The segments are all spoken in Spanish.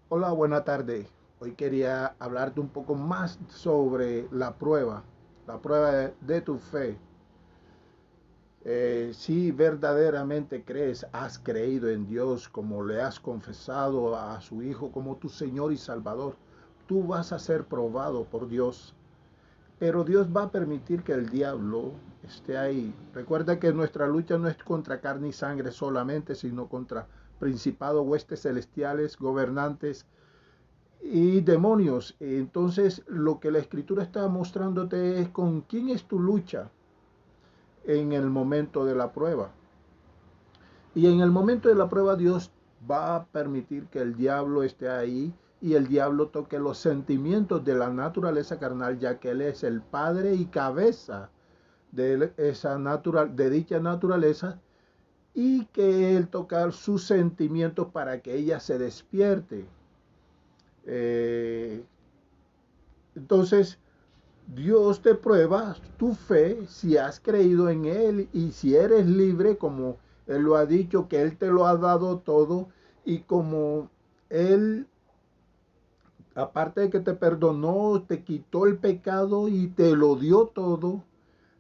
Hola, buena tarde. Hoy quería hablarte un poco más sobre la prueba de tu fe. Si verdaderamente crees, has creído en Dios como le has confesado a su Hijo como tu Señor y Salvador, tú vas a ser probado por Dios. Pero Dios va a permitir que el diablo esté ahí. Recuerda que nuestra lucha no es contra carne y sangre solamente, sino contra principados, huestes celestiales, gobernantes y demonios. Entonces, lo que la escritura está mostrándote es con quién es tu lucha en el momento de la prueba. Y en el momento de la prueba, Dios va a permitir que el diablo esté ahí y el diablo toque los sentimientos de la naturaleza carnal, ya que Él es el padre y cabeza de dicha naturaleza, y que Él toca sus sentimientos para que ella se despierte. Eh, entonces, Dios te prueba tu fe si has creído en Él y si eres libre, como Él lo ha dicho, que Él te lo ha dado todo, y como Él, aparte de que te perdonó, te quitó el pecado y te lo dio todo,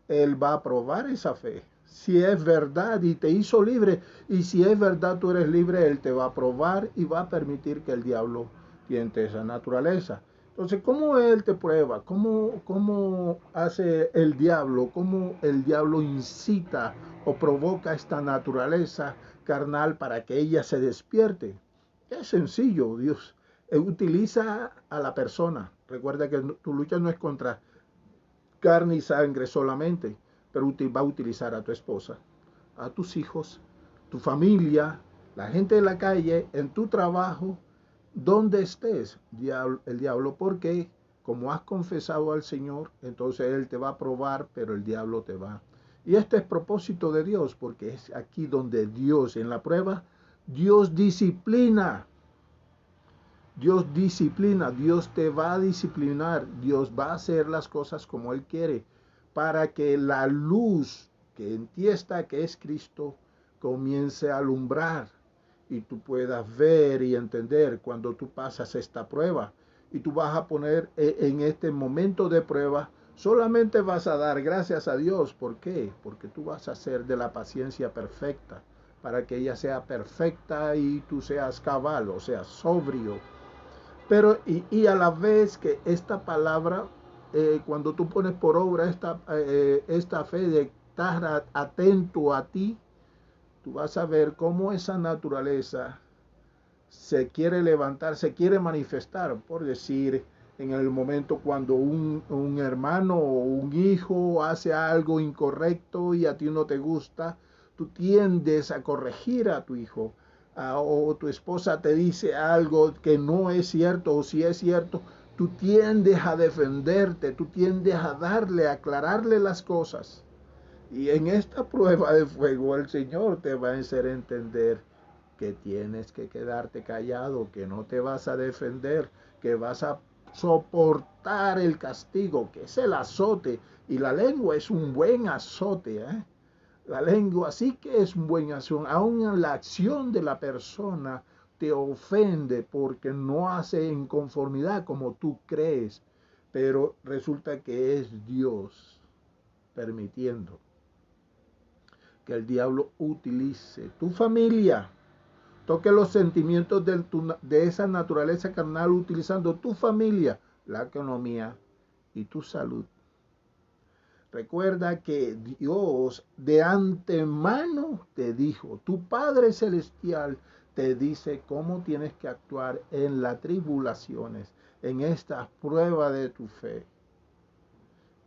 Él va a probar esa fe. Si es verdad y te hizo libre, y si es verdad tú eres libre, Él te va a probar y va a permitir que el diablo tiente esa naturaleza. Entonces, ¿cómo Él te prueba? ¿Cómo hace el diablo? ¿Cómo el diablo incita o provoca esta naturaleza carnal para que ella se despierte? Es sencillo, Dios. Utiliza a la persona. Recuerda que tu lucha no es contra carne y sangre solamente, pero va a utilizar a tu esposa, a tus hijos, tu familia, la gente de la calle, en tu trabajo, donde estés, el diablo, porque como has confesado al Señor, entonces Él te va a probar, pero el diablo te va. Y este es propósito de Dios, porque es aquí donde Dios, en la prueba, Dios disciplina. Dios te va a disciplinar, Dios va a hacer las cosas como Él quiere, para que la luz que en ti está, que es Cristo, comience a alumbrar y tú puedas ver y entender cuando tú pasas esta prueba. Y tú vas a poner en este momento de prueba, solamente vas a dar gracias a Dios. ¿Por qué? Porque tú vas a ser de la paciencia perfecta, para que ella sea perfecta y tú seas cabal, o sea, sobrio. Pero, y a la vez que esta palabra, cuando tú pones por obra esta fe de estar atento a ti, tú vas a ver cómo esa naturaleza se quiere levantar, se quiere manifestar, por decir, en el momento cuando un hermano o un hijo hace algo incorrecto y a ti no te gusta, tú tiendes a corregir a tu hijo, o tu esposa te dice algo que no es cierto, o si es cierto, tú tiendes a defenderte, tú tiendes a darle, a aclararle las cosas. Y en esta prueba de fuego el Señor te va a hacer entender que tienes que quedarte callado, que no te vas a defender, que vas a soportar el castigo, que es el azote. Y la lengua es un buen azote, ¿eh? La lengua sí que es un buen azote. Aún en la acción de la persona te ofende porque no hace en conformidad como tú crees. Pero resulta que es Dios permitiendo que el diablo utilice tu familia, toque los sentimientos de esa naturaleza carnal utilizando tu familia, la economía y tu salud. Recuerda que Dios de antemano te dijo, tu Padre Celestial te dice cómo tienes que actuar en las tribulaciones, en esta prueba de tu fe.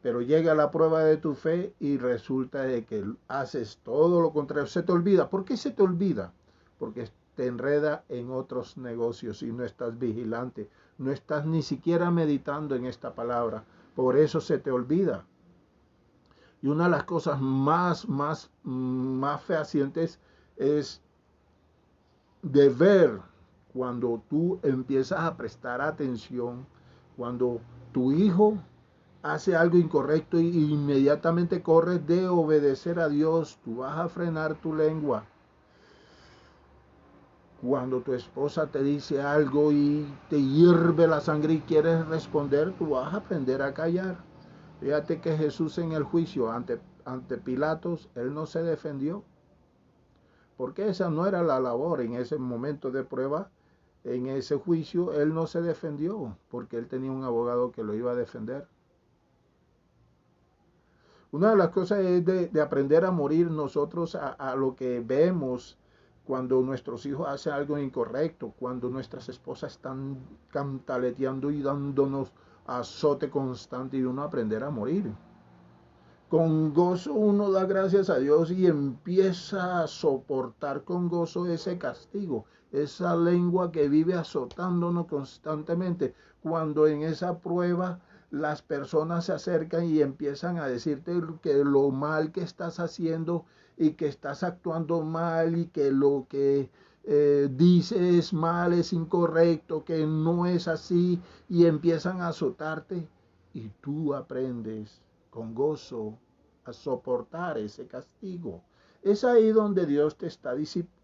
Pero llega la prueba de tu fe y resulta de que haces todo lo contrario. Se te olvida. ¿Por qué se te olvida? Porque te enreda en otros negocios y no estás vigilante. No estás ni siquiera meditando en esta palabra. Por eso se te olvida. Y una de las cosas más fehacientes es de ver cuando tú empiezas a prestar atención, cuando tu hijo hace algo incorrecto y inmediatamente corres de obedecer a Dios, tú vas a frenar tu lengua. Cuando tu esposa te dice algo y te hierve la sangre y quieres responder, tú vas a aprender a callar. Fíjate que Jesús en el juicio ante Pilatos, él no se defendió, porque esa no era la labor en ese momento de prueba. En ese juicio él no se defendió, porque él tenía un abogado que lo iba a defender. Una de las cosas es de aprender a morir nosotros a lo que vemos cuando nuestros hijos hacen algo incorrecto, cuando nuestras esposas están cantaleteando y dándonos azote constante, y uno aprender a morir. Con gozo uno da gracias a Dios y empieza a soportar con gozo ese castigo, esa lengua que vive azotándonos constantemente. Cuando en esa prueba las personas se acercan y empiezan a decirte que lo mal que estás haciendo y que estás actuando mal y que lo que dices es mal, es incorrecto, que no es así, y empiezan a azotarte, y tú aprendes con gozo a soportar ese castigo. Es ahí donde Dios te está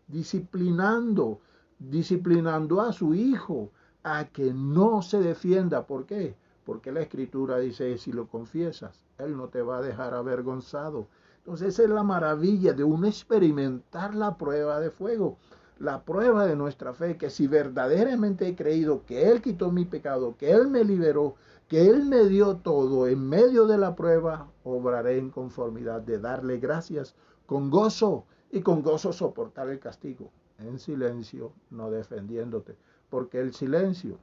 disciplinando, disciplinando a su hijo a que no se defienda. ¿Por qué? Porque la Escritura dice, si lo confiesas, Él no te va a dejar avergonzado. Entonces esa es la maravilla de uno experimentar la prueba de fuego, la prueba de nuestra fe, que si verdaderamente he creído que Él quitó mi pecado, que Él me liberó, que Él me dio todo en medio de la prueba, obraré en conformidad de darle gracias con gozo, y con gozo soportar el castigo, en silencio, no defendiéndote, porque el silencio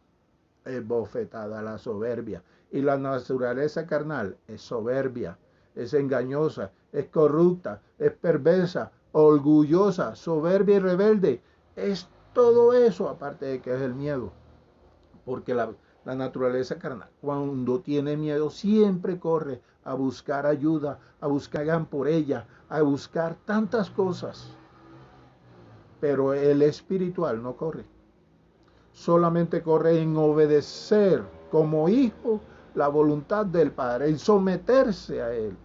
es bofetada a la soberbia, y la naturaleza carnal es soberbia, es engañosa, es corrupta, es perversa, orgullosa, soberbia y rebelde. Es todo eso, aparte de que es el miedo, porque la naturaleza carnal, cuando tiene miedo, siempre corre a buscar ayuda, a buscar por ella, a buscar tantas cosas. Pero el espiritual no corre. Solamente corre en obedecer como hijo la voluntad del Padre, en someterse a Él.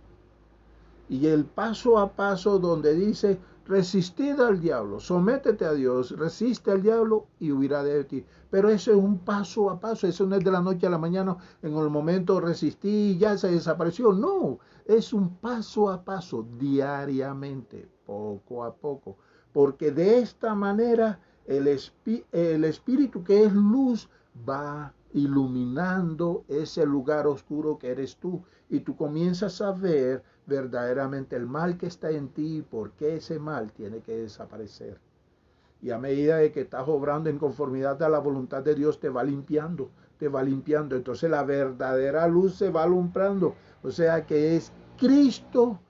Y el paso a paso donde dice, resistid al diablo, sométete a Dios, resiste al diablo y huirá de ti. Pero eso es un paso a paso, eso no es de la noche a la mañana, en el momento resistí y ya se desapareció. No, es un paso a paso, diariamente, poco a poco. Porque de esta manera el espíritu que es luz va iluminando ese lugar oscuro que eres tú, y tú comienzas a ver verdaderamente el mal que está en ti y por qué ese mal tiene que desaparecer. Y a medida de que estás obrando en conformidad a la voluntad de Dios, te va limpiando, te va limpiando. Entonces la verdadera luz se va alumbrando. O sea que es Cristo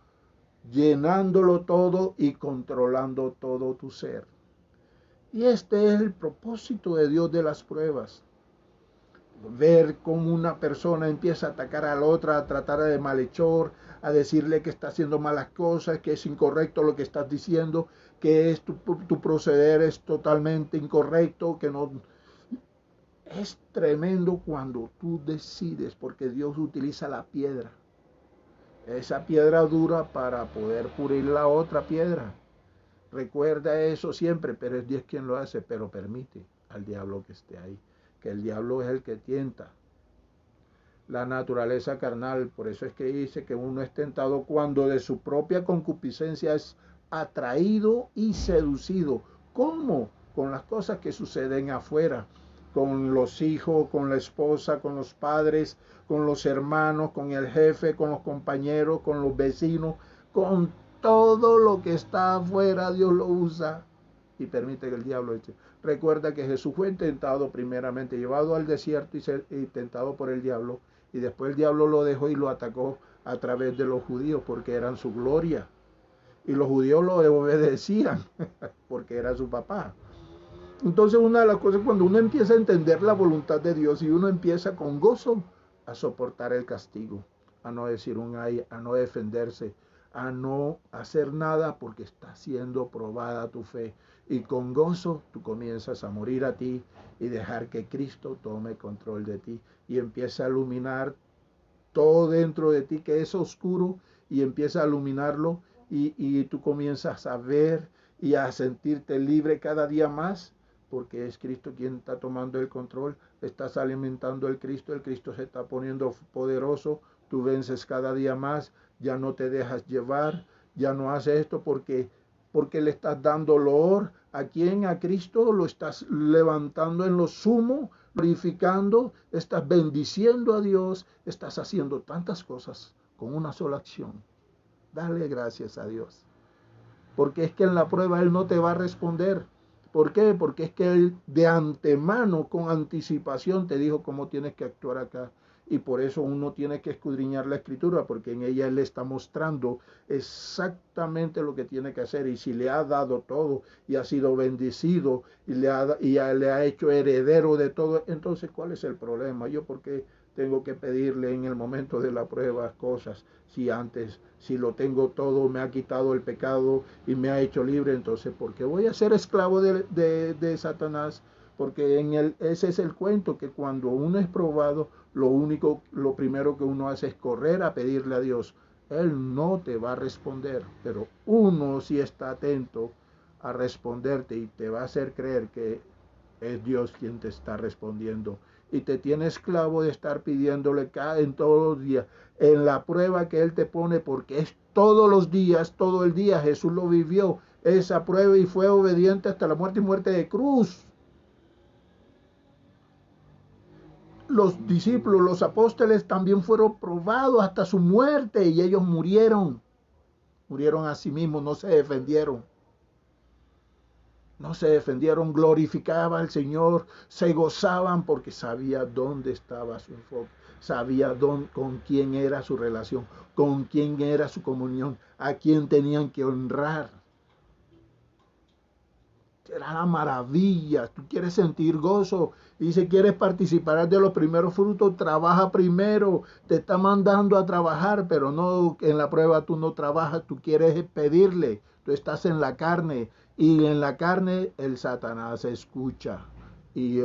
llenándolo todo y controlando todo tu ser. Y este es el propósito de Dios de las pruebas. Ver cómo una persona empieza a atacar a la otra, a tratar de malhechor, a decirle que está haciendo malas cosas, que es incorrecto lo que estás diciendo, que es tu proceder es totalmente incorrecto, que no... Es tremendo cuando tú decides, porque Dios utiliza la piedra, esa piedra dura, para poder pulir la otra piedra. Recuerda eso siempre, pero es Dios quien lo hace, pero permite al diablo que esté ahí, que el diablo es el que tienta la naturaleza carnal. Por eso es que dice que uno es tentado cuando de su propia concupiscencia es atraído y seducido. ¿Cómo? Con las cosas que suceden afuera, con los hijos, con la esposa, con los padres, con los hermanos, con el jefe, con los compañeros, con los vecinos, con todo lo que está afuera. Dios lo usa y permite que el diablo eche. Recuerda que Jesús fue tentado primeramente, llevado al desierto y tentado por el diablo, y después el diablo lo dejó y lo atacó a través de los judíos, porque eran su gloria, y los judíos lo obedecían porque era su papá. Entonces una de las cosas, cuando uno empieza a entender la voluntad de Dios y uno empieza con gozo a soportar el castigo, a no decir un ay, a no defenderse, a no hacer nada, porque está siendo probada tu fe, y con gozo tú comienzas a morir a ti y dejar que Cristo tome control de ti y empieza a iluminar todo dentro de ti que es oscuro, y empieza a iluminarlo, y tú comienzas a ver y a sentirte libre cada día más porque es Cristo quien está tomando el control, estás alimentando el Cristo se está poniendo poderoso, tú vences cada día más, ya no te dejas llevar, ya no haces esto porque le estás dando loor. ¿A quién? A Cristo. Lo estás levantando en lo sumo, glorificando, estás bendiciendo a Dios, estás haciendo tantas cosas con una sola acción. Dale gracias a Dios. Porque es que en la prueba Él no te va a responder. ¿Por qué? Porque es que Él de antemano, con anticipación, te dijo cómo tienes que actuar acá. Y por eso uno tiene que escudriñar la Escritura, porque en ella Él le está mostrando exactamente lo que tiene que hacer. Y si le ha dado todo y ha sido bendecido y le ha hecho heredero de todo, entonces ¿cuál es el problema? Yo, ¿por qué tengo que pedirle en el momento de la prueba cosas? Si lo tengo todo, me ha quitado el pecado y me ha hecho libre, entonces ¿por qué voy a ser esclavo de Satanás? Porque ese es el cuento, que cuando uno es probado, lo primero que uno hace es correr a pedirle a Dios. Él no te va a responder, pero uno sí está atento a responderte y te va a hacer creer que es Dios quien te está respondiendo. Y te tiene esclavo de estar pidiéndole en todos los días, en la prueba que Él te pone, porque es todos los días, todo el día. Jesús lo vivió, esa prueba, y fue obediente hasta la muerte y muerte de cruz. Los discípulos, los apóstoles también fueron probados hasta su muerte y ellos murieron. Murieron a sí mismos, no se defendieron. No se defendieron, glorificaban al Señor, se gozaban porque sabía dónde estaba su enfoque, sabía con quién era su relación, con quién era su comunión, a quién tenían que honrar. Era la maravilla. Tú quieres sentir gozo y si quieres participar de los primeros frutos, trabaja primero. Te está mandando a trabajar, pero no, en la prueba tú no trabajas, tú quieres pedirle. Tú estás en la carne y en la carne el Satanás escucha. Y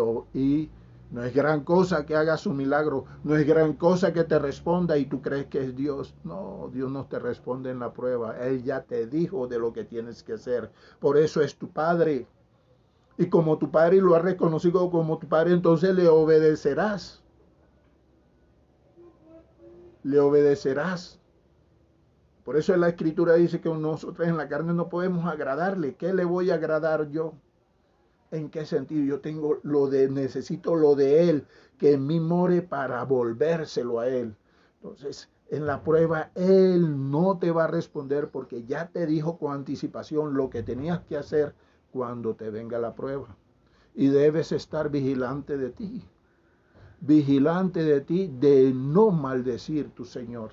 no es gran cosa que hagas un milagro, no es gran cosa que te responda y tú crees que es Dios. No, Dios no te responde en la prueba. Él ya te dijo de lo que tienes que hacer. Por eso es tu Padre. Y como tu Padre lo has reconocido como tu Padre, entonces le obedecerás. Le obedecerás. Por eso la Escritura dice que nosotros en la carne no podemos agradarle. ¿Qué le voy a agradar yo? ¿En qué sentido? Yo tengo necesito lo de Él, que en mí more para volvérselo a Él. Entonces, en la prueba, Él no te va a responder porque ya te dijo con anticipación lo que tenías que hacer cuando te venga la prueba. Y debes estar vigilante de ti, de no maldecir tu Señor,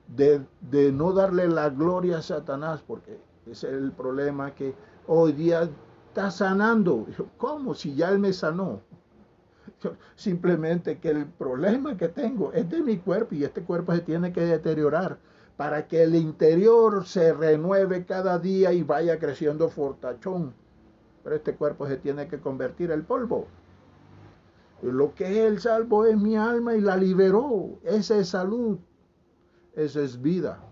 de no darle la gloria a Satanás, porque ese es el problema, que hoy día está sanando. ¿Cómo? Si ya Él me sanó. Simplemente que el problema que tengo es de mi cuerpo y este cuerpo se tiene que deteriorar para que el interior se renueve cada día y vaya creciendo fortachón. Pero este cuerpo se tiene que convertir en polvo. Y lo que es el salvo es mi alma y la liberó. Esa es salud. Esa es vida.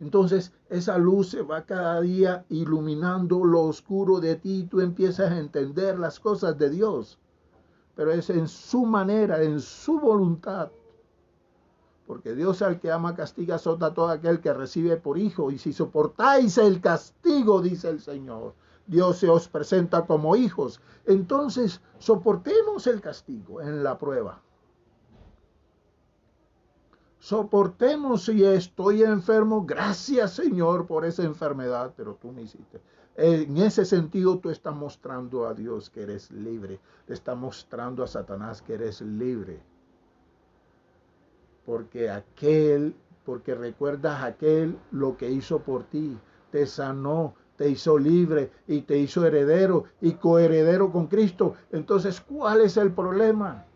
Entonces esa luz se va cada día iluminando lo oscuro de ti y tú empiezas a entender las cosas de Dios. Pero es en su manera, en su voluntad. Porque Dios al que ama castiga, azota a todo aquel que recibe por hijo. Y si soportáis el castigo, dice el Señor, Dios se os presenta como hijos. Entonces soportemos el castigo en la prueba. Soportemos si estoy enfermo, gracias Señor por esa enfermedad, pero tú me hiciste. En ese sentido tú estás mostrando a Dios que eres libre, le estás mostrando a Satanás que eres libre. Porque recuerdas aquel lo que hizo por ti, te sanó, te hizo libre y te hizo heredero y coheredero con Cristo. Entonces, ¿cuál es el problema?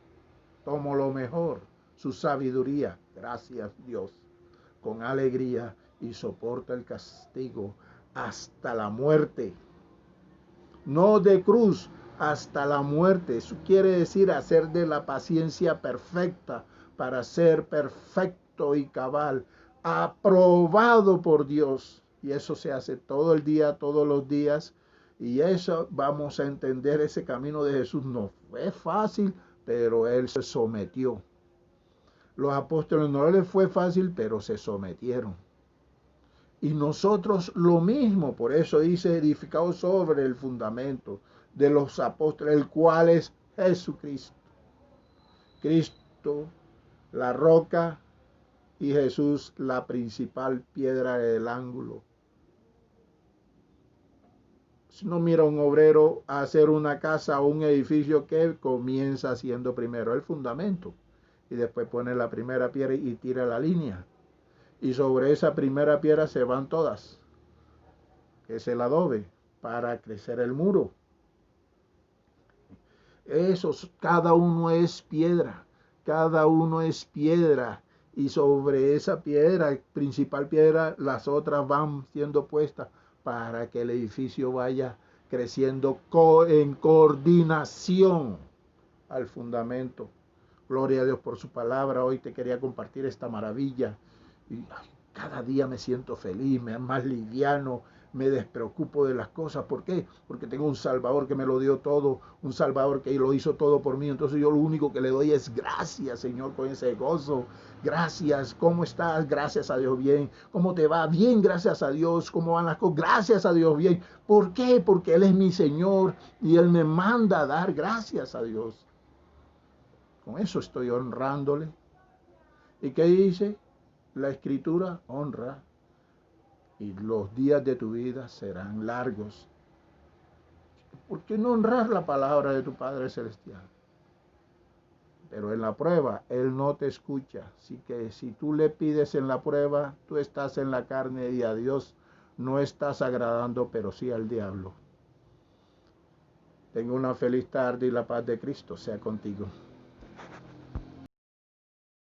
Tomo lo mejor, su sabiduría, gracias Dios, con alegría, y soporta el castigo hasta la muerte. No de cruz, hasta la muerte. Eso quiere decir hacer de la paciencia perfecta para ser perfecto y cabal, aprobado por Dios. Y eso se hace todo el día, todos los días. Y eso vamos a entender, ese camino de Jesús no fue fácil, pero Él se sometió. Los apóstoles no les fue fácil, pero se sometieron. Y nosotros lo mismo, por eso dice edificado sobre el fundamento de los apóstoles, el cual es Jesucristo. Cristo, la roca, y Jesús, la principal piedra del ángulo. Si no mira un obrero a hacer una casa o un edificio, que comienza haciendo primero el fundamento y después pone la primera piedra y tira la línea. Y sobre esa primera piedra se van todas, que es el adobe, para crecer el muro. Cada uno es piedra, cada uno es piedra. Y sobre esa piedra, principal piedra, las otras van siendo puestas para que el edificio vaya creciendo en coordinación al fundamento. Gloria a Dios por su palabra. Hoy te quería compartir esta maravilla. Y cada día me siento feliz, más liviano, me despreocupo de las cosas. ¿Por qué? Porque tengo un Salvador que me lo dio todo, un Salvador que lo hizo todo por mí. Entonces yo lo único que le doy es gracias, Señor, con ese gozo. Gracias. ¿Cómo estás? Gracias a Dios, bien. ¿Cómo te va? Bien, gracias a Dios. ¿Cómo van las cosas? Gracias a Dios, bien. ¿Por qué? Porque Él es mi Señor y Él me manda a dar gracias a Dios. Con eso estoy honrándole. ¿Y qué dice la Escritura? Honra y los días de tu vida serán largos. ¿Por qué no honrar la palabra de tu Padre Celestial? Pero en la prueba, Él no te escucha. Así que si tú le pides en la prueba, tú estás en la carne y a Dios no estás agradando, pero sí al diablo. Tenga una feliz tarde y la paz de Cristo sea contigo.